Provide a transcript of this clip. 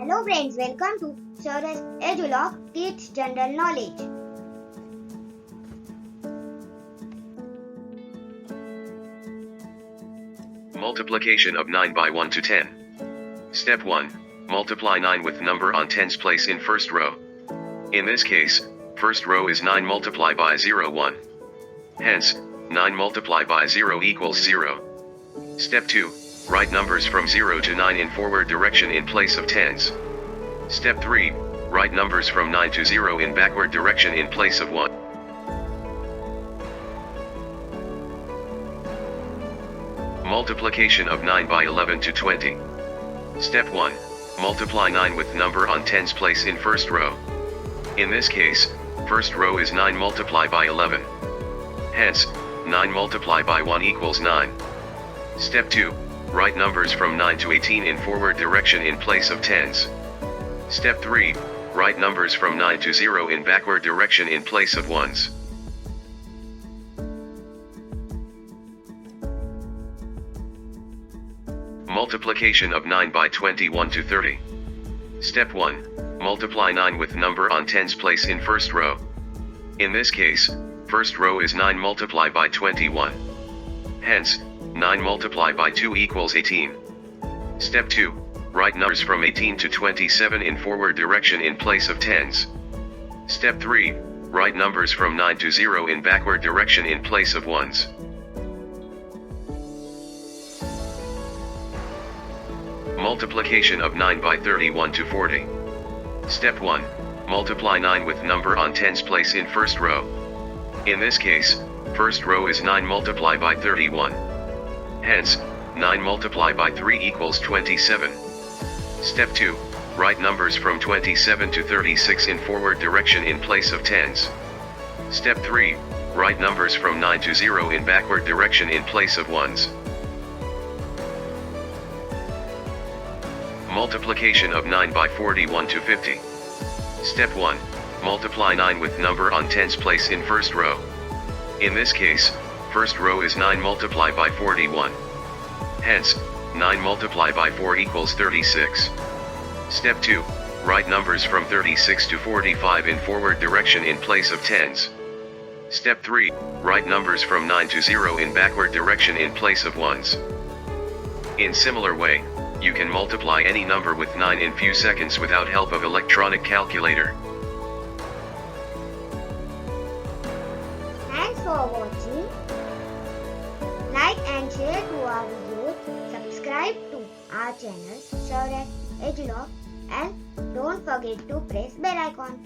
Hello friends, welcome to Surest Edulog Kids General Knowledge. Multiplication of 9 by 1 to 10. Step 1. Multiply 9 with number on tens place in first row. In this case, first row is 9 multiplied by 0, 1. Hence, 9 multiplied by 0 equals 0. Step 2. Write numbers from 0 to 9 in forward direction in place of tens. Step 3. Write numbers from 9 to 0 in backward direction in place of 1. Multiplication of 9 by 11 to 20. Step 1. Multiply 9 with number on tens place in first row. In this case, first row is 9 multiplied by 11. Hence, 9 multiplied by 1 equals 9. Step 2. Write numbers from 9 to 18 in forward direction in place of tens. Step 3. Write numbers from 9 to 0 in backward direction in place of ones. Multiplication of 9 by 21 to 30. Step 1. Multiply 9 with number on tens place in first row. In this case, first row is 9 multiplied by 21. Hence, 9 multiplied by 2 equals 18. Step 2. Write numbers from 18 to 27 in forward direction in place of tens. Step 3. Write numbers from 9 to 0 in backward direction in place of ones. Multiplication of 9 by 31 to 40. Step 1. Multiply 9 with number on tens place in first row. In this case, first row is 9 multiplied by 31. Hence, 9 multiplied by 3 equals 27. Step 2. Write numbers from 27 to 36 in forward direction in place of tens. Step 3. Write numbers from 9 to 0 in backward direction in place of ones. Multiplication of 9 by 41 to 50. Step 1. Multiply 9 with number on tens place in first row. In this case, first row is 9 multiplied by 41. Hence, 9 multiplied by 4 equals 36. Step 2. Write numbers from 36 to 45 in forward direction in place of tens. Step 3. Write numbers from 9 to 0 in backward direction in place of ones. In similar way, you can multiply any number with 9 in few seconds without help of electronic calculator. Thanks for watching. Like and share to our videos. Subscribe to our channel Surest Edulog and don't forget to press bell icon.